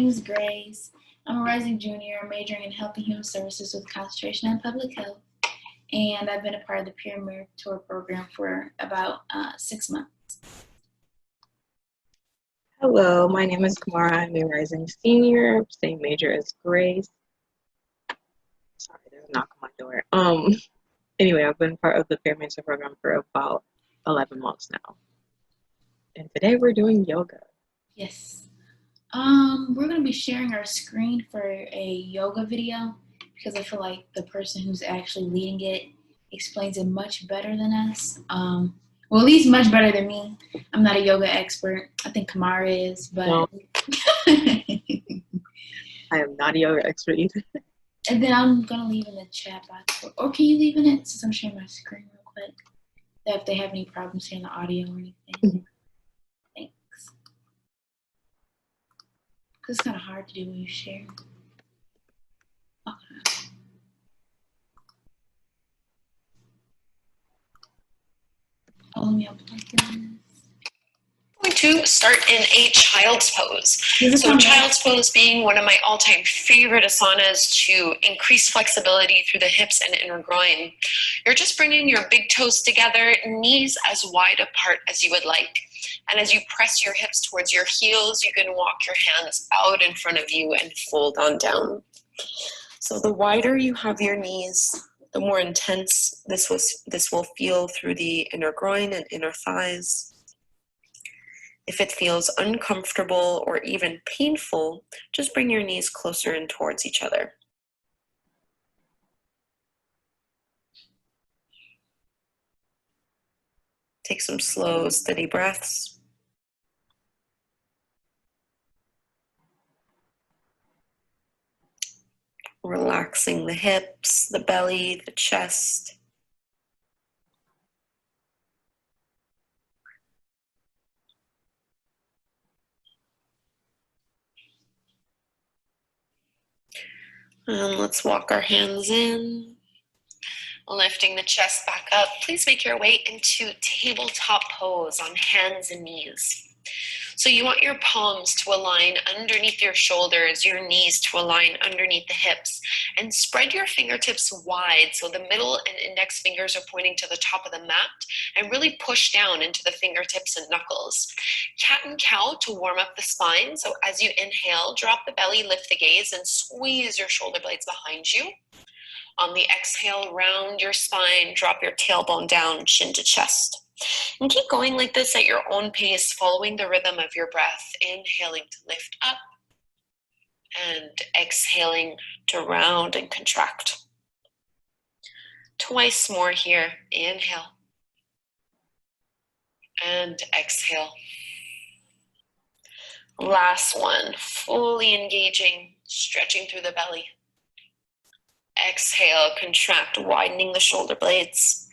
name is Grace. I'm a rising junior majoring in Health and Human Services with concentration in public health. And I've been a part of the Peer Mentor program for about 6 months. Hello, my name is Kamara. I'm a rising senior, same major as Grace. Sorry, there's a knock on my door. Anyway, I've been part of the Peer Mentor program for about 11 months now. And today we're doing yoga. Yes. We're going to be sharing our screen for a yoga video because I feel like the person who's actually leading it explains it much better than us. Well, at least much better than me. I'm not a yoga expert. I think Kamara is, but... No. I am not a yoga expert either. And then I'm going to leave in the chat box. Or can you leave in it since I'm sharing my screen real quick? If they have any problems hearing the audio or anything. Thanks. Because it's kind of hard to do when you share. Okay. Oh, let me unplug this. Going to start in a child's pose. So child's pose being one of my all-time favorite asanas to increase flexibility through the hips and inner groin. You're just bringing your big toes together, knees as wide apart as you would like. And as you press your hips towards your heels, you can walk your hands out in front of you and fold on down. So the wider you have your knees, the more intense this will feel through the inner groin and inner thighs. If it feels uncomfortable or even painful, just bring your knees closer in towards each other. Take some slow, steady breaths. Relaxing the hips, the belly, the chest. And let's walk our hands in, lifting the chest back up. Please make your way into tabletop pose on hands and knees. So you want your palms to align underneath your shoulders, your knees to align underneath the hips, and spread your fingertips wide so the middle and index fingers are pointing to the top of the mat, and really push down into the fingertips and knuckles. Cat and cow to warm up the spine. So as you inhale, drop the belly, lift the gaze, and squeeze your shoulder blades behind you. On the exhale, round your spine, drop your tailbone down, chin to chest. And keep going like this at your own pace, following the rhythm of your breath, inhaling to lift up and exhaling to round and contract. Twice more here. Inhale and exhale. Last one, fully engaging, stretching through the belly. Exhale, contract, widening the shoulder blades.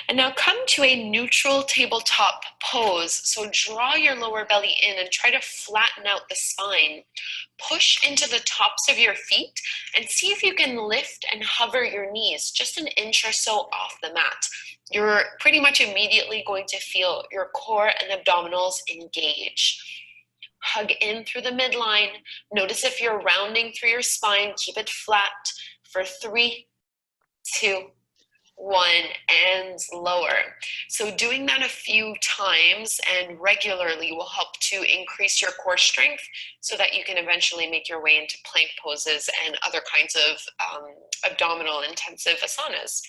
And now come to a neutral tabletop pose. So draw your lower belly in and try to flatten out the spine. Push into the tops of your feet and see if you can lift and hover your knees just an inch or so off the mat. You're pretty much immediately going to feel your core and abdominals engage. Hug in through the midline. Notice if you're rounding through your spine, keep it flat for 3, 2, 1, and lower. So doing that a few times and regularly will help to increase your core strength so that you can eventually make your way into plank poses and other kinds of abdominal intensive asanas.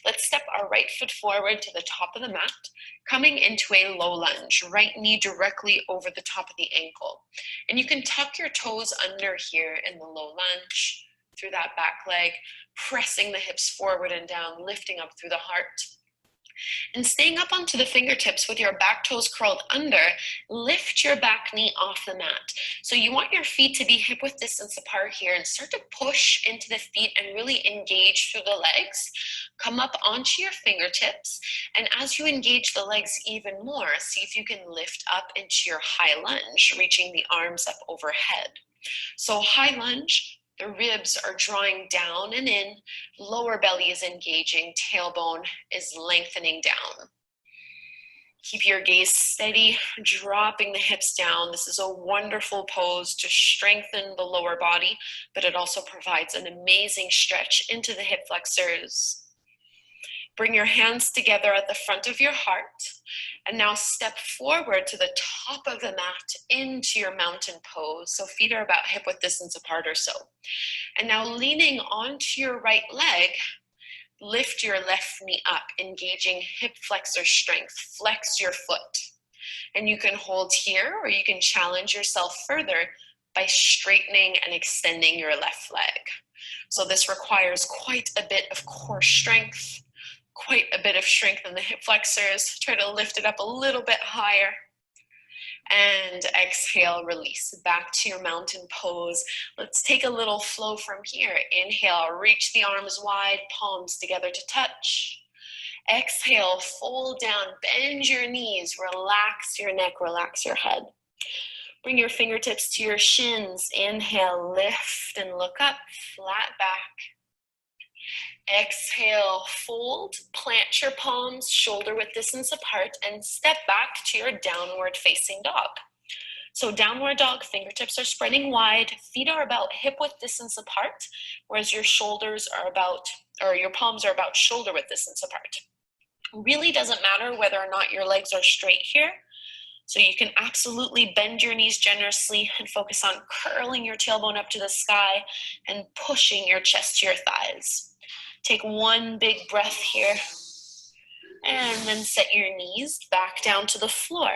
Let's step our right foot forward to the top of the mat, coming into a low lunge, right knee directly over the top of the ankle. And you can tuck your toes under here in the low lunge, through that back leg, pressing the hips forward and down, lifting up through the heart. And staying up onto the fingertips with your back toes curled under, lift your back knee off the mat. So you want your feet to be hip width distance apart here and start to push into the feet and really engage through the legs. Come up onto your fingertips. And as you engage the legs even more, see if you can lift up into your high lunge, reaching the arms up overhead. So high lunge, the ribs are drawing down and in, lower belly is engaging, tailbone is lengthening down. Keep your gaze steady, dropping the hips down. This is a wonderful pose to strengthen the lower body, but it also provides an amazing stretch into the hip flexors. Bring your hands together at the front of your heart, and now step forward to the top of the mat into your mountain pose. So feet are about hip width distance apart or so. And now leaning onto your right leg, lift your left knee up, engaging hip flexor strength. Flex your foot. And you can hold here, or you can challenge yourself further by straightening and extending your left leg. So this requires quite a bit of core strength, quite a bit of strength in the hip flexors. Try to lift it up a little bit higher. And exhale, release back to your mountain pose. Let's take a little flow from here. Inhale, reach the arms wide, palms together to touch. Exhale, fold down, bend your knees, relax your neck, relax your head. Bring your fingertips to your shins. Inhale, lift and look up, flat back. Exhale, fold, plant your palms shoulder width distance apart, and step back to your downward facing dog. So downward dog, fingertips are spreading wide, feet are about hip width distance apart, whereas your shoulders are about, or your palms are about shoulder width distance apart. Really doesn't matter whether or not your legs are straight here. So you can absolutely bend your knees generously and focus on curling your tailbone up to the sky and pushing your chest to your thighs. Take one big breath here, and then set your knees back down to the floor.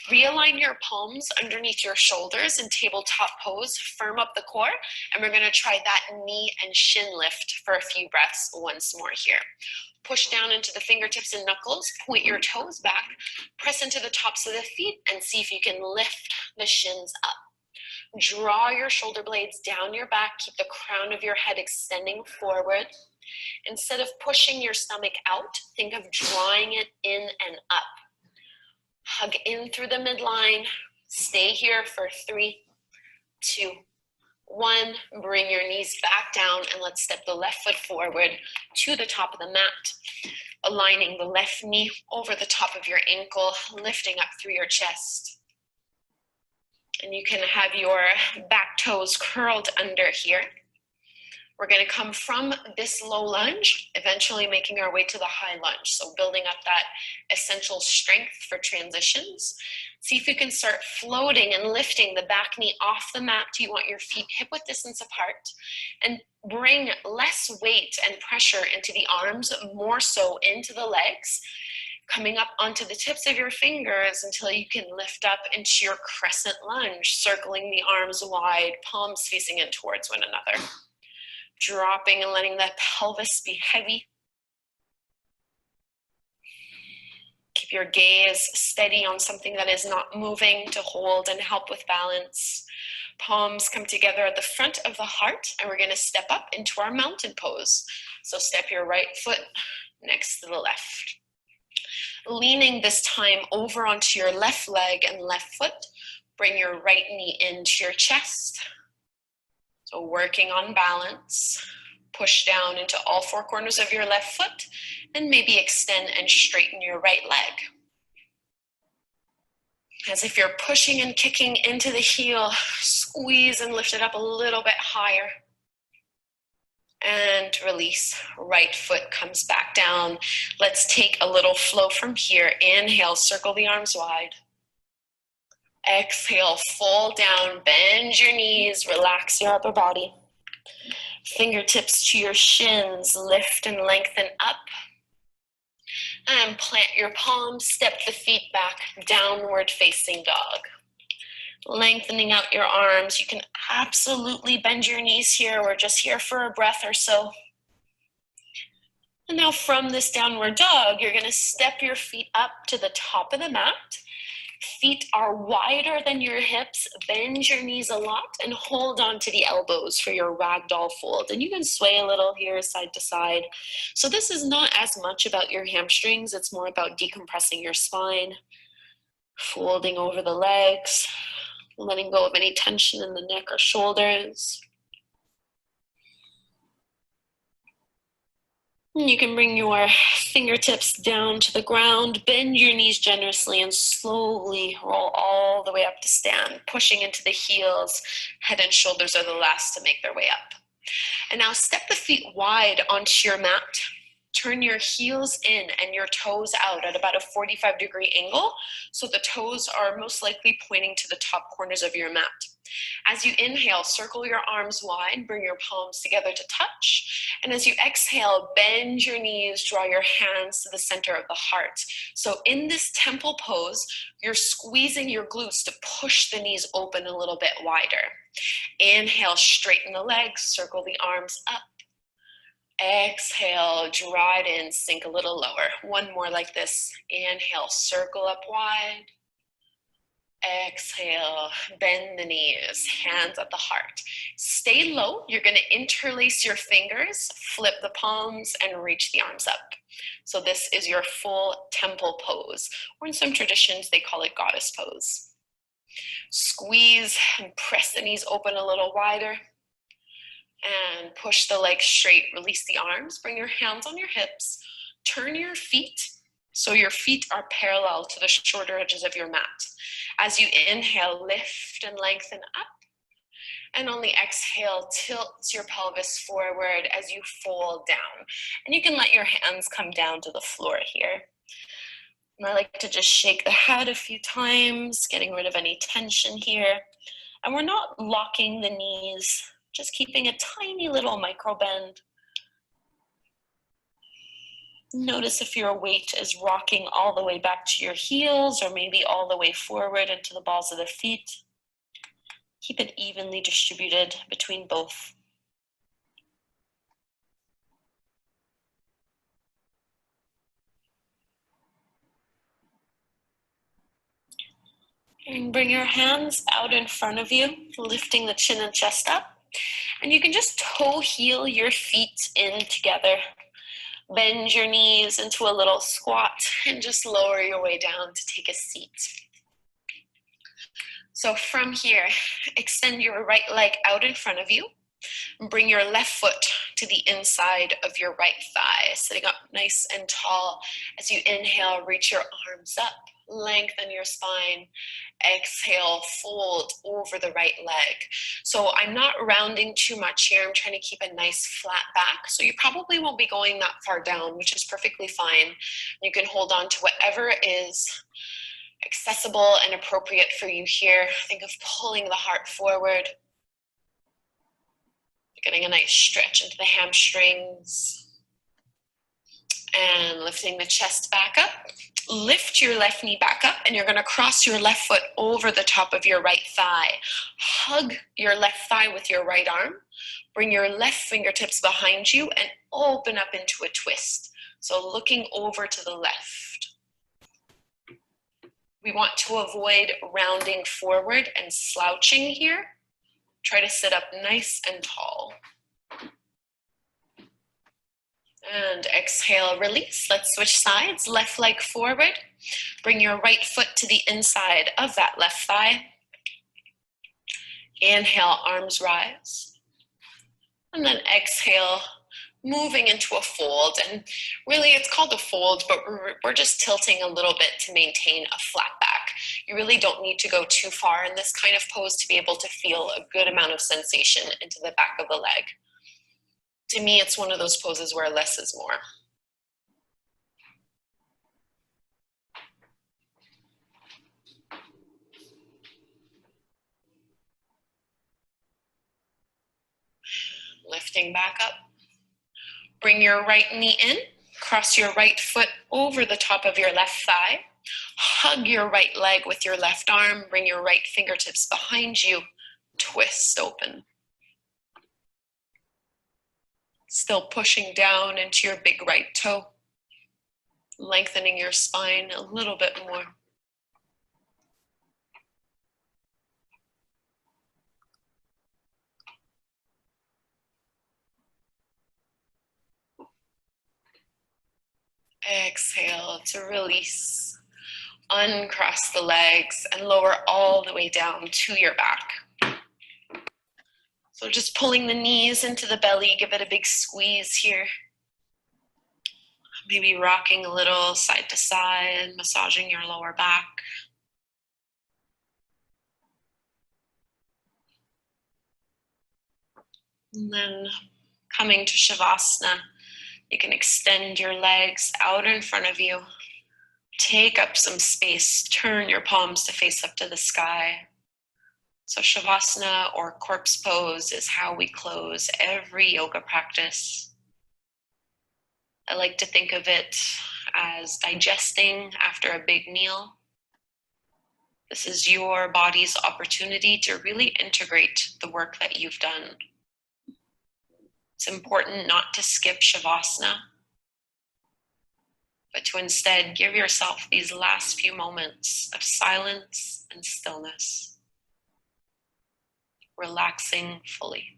Realign your palms underneath your shoulders in tabletop pose, firm up the core, and we're gonna try that knee and shin lift for a few breaths once more here. Push down into the fingertips and knuckles, point your toes back, press into the tops of the feet, and see if you can lift the shins up. Draw your shoulder blades down your back, keep the crown of your head extending forward. Instead of pushing your stomach out, think of drawing it in and up. Hug in through the midline. Stay here for 3, 2, 1. Bring your knees back down, and let's step the left foot forward to the top of the mat, aligning the left knee over the top of your ankle, lifting up through your chest. And you can have your back toes curled under here. We're going to come from this low lunge, eventually making our way to the high lunge. So building up that essential strength for transitions. See if you can start floating and lifting the back knee off the mat. You want your feet hip width distance apart, and bring less weight and pressure into the arms, more so into the legs, coming up onto the tips of your fingers until you can lift up into your crescent lunge, circling the arms wide, palms facing in towards one another. Dropping and letting the pelvis be heavy. Keep your gaze steady on something that is not moving to hold and help with balance. Palms come together at the front of the heart, and we're going to step up into our mountain pose. So step your right foot next to the left. Leaning this time over onto your left leg and left foot, bring your right knee into your chest. So working on balance, push down into all 4 corners of your left foot, and maybe extend and straighten your right leg. As if you're pushing and kicking into the heel, squeeze and lift it up a little bit higher. And release, right foot comes back down. Let's take a little flow from here. Inhale, circle the arms wide. Exhale, fold down, bend your knees, relax your upper body. Fingertips to your shins, lift and lengthen up. And plant your palms, step the feet back, downward facing dog. Lengthening out your arms. You can absolutely bend your knees here. We're just here for a breath or so. And now from this downward dog, you're going to step your feet up to the top of the mat. Feet are wider than your hips. Bend your knees a lot and hold on to the elbows for your ragdoll fold. And you can sway a little here side to side. So this is not as much about your hamstrings. It's more about decompressing your spine, folding over the legs, letting go of any tension in the neck or shoulders. You can bring your fingertips down to the ground, bend your knees generously, and slowly roll all the way up to stand, pushing into the heels. Head and shoulders are the last to make their way up. And now step the feet wide onto your mat. Turn your heels in and your toes out at about a 45-degree angle, so the toes are most likely pointing to the top corners of your mat. As you inhale, circle your arms wide, bring your palms together to touch. And as you exhale, bend your knees, draw your hands to the center of the heart. So in this temple pose, you're squeezing your glutes to push the knees open a little bit wider. Inhale, straighten the legs, circle the arms up. Exhale, draw it in, sink a little lower. One more like this. Inhale, circle up wide. Exhale, bend the knees, hands at the heart. Stay low. You're going to interlace your fingers, flip the palms, and reach the arms up. So this is your full temple pose, or in some traditions, they call it goddess pose. Squeeze and press the knees open a little wider. And push the legs straight, release the arms, bring your hands on your hips, turn your feet so your feet are parallel to the shorter edges of your mat. As you inhale, lift and lengthen up, and on the exhale, tilt your pelvis forward as you fold down. And you can let your hands come down to the floor here. And I like to just shake the head a few times, getting rid of any tension here. And we're not locking the knees, just keeping a tiny little micro bend. Notice if your weight is rocking all the way back to your heels or maybe all the way forward into the balls of the feet. Keep it evenly distributed between both. And bring your hands out in front of you, lifting the chin and chest up. And you can just toe heel your feet in together. Bend your knees into a little squat and just lower your way down to take a seat. So from here, extend your right leg out in front of you. Bring your left foot to the inside of your right thigh, sitting up nice and tall. As you inhale, reach your arms up, lengthen your spine. Exhale, fold over the right leg. So I'm not rounding too much here. I'm trying to keep a nice flat back. So you probably won't be going that far down, which is perfectly fine. You can hold on to whatever is accessible and appropriate for you here. Think of pulling the heart forward. Getting a nice stretch into the hamstrings. And lifting the chest back up. Lift your left knee back up, and you're going to cross your left foot over the top of your right thigh. Hug your left thigh with your right arm. Bring your left fingertips behind you and open up into a twist. So looking over to the left. We want to avoid rounding forward and slouching here. Try to sit up nice and tall. And exhale, release. Let's switch sides. Left leg forward. Bring your right foot to the inside of that left thigh. Inhale, arms rise. And then exhale, moving into a fold. And really it's called a fold, but we're just tilting a little bit to maintain a flat back. You really don't need to go too far in this kind of pose to be able to feel a good amount of sensation into the back of the leg. To me, it's one of those poses where less is more. Lifting back up. Bring your right knee in. Cross your right foot over the top of your left thigh. Hug your right leg with your left arm. Bring your right fingertips behind you. Twist open. Still pushing down into your big right toe. Lengthening your spine a little bit more. Exhale to release. Uncross the legs and lower all the way down to your back. So just pulling the knees into the belly, give it a big squeeze here. Maybe rocking a little side to side, massaging your lower back. And then coming to Shavasana, you can extend your legs out in front of you. Take up some space, turn your palms to face up to the sky. So Shavasana, or corpse pose, is how we close every yoga practice. I like to think of it as digesting after a big meal. This is your body's opportunity to really integrate the work that you've done. It's important not to skip Shavasana, but to instead give yourself these last few moments of silence and stillness, relaxing fully.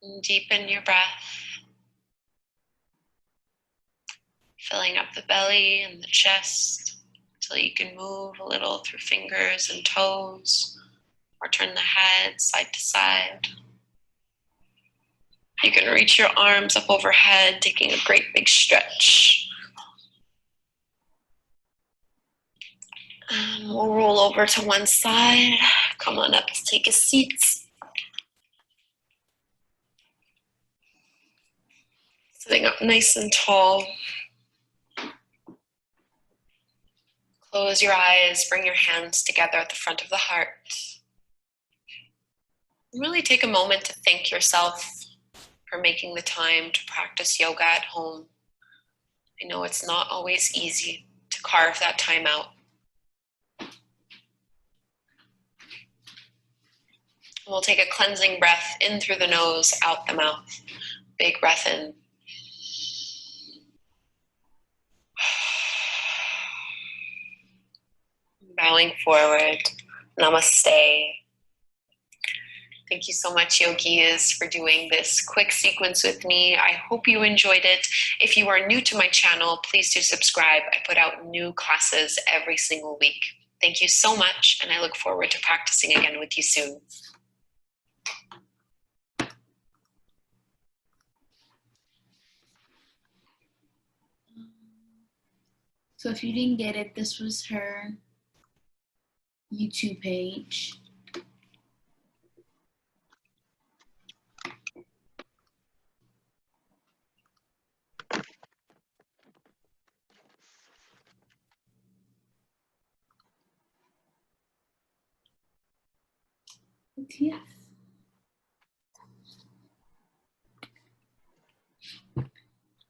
And deepen your breath, filling up the belly and the chest until you can move a little through fingers and toes, or turn the head side to side. You can reach your arms up overhead, taking a great big stretch. And we'll roll over to one side. Come on up to take a seat. Sitting up nice and tall. Close your eyes, bring your hands together at the front of the heart. Really take a moment to thank yourself for making the time to practice yoga at home. I know it's not always easy to carve that time out. We'll take a cleansing breath in through the nose, out the mouth. Big breath in. Bowing forward. Namaste. Thank you so much, yogis, for doing this quick sequence with me. I hope you enjoyed it. If you are new to my channel, please do subscribe. I put out new classes every single week. Thank you so much, and I look forward to practicing again with you soon. So if you didn't get it, this was her YouTube page. Yes.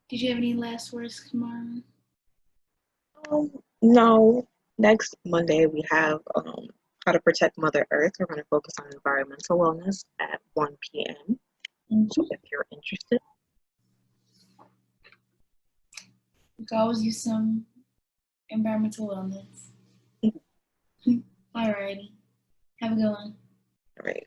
Did you have any last words, Kamara? No. Next Monday we have how to protect Mother Earth. We're going to focus on environmental wellness at 1 p.m. So if you're interested. We could always use some environmental wellness. Alrighty. Have a good one. All right.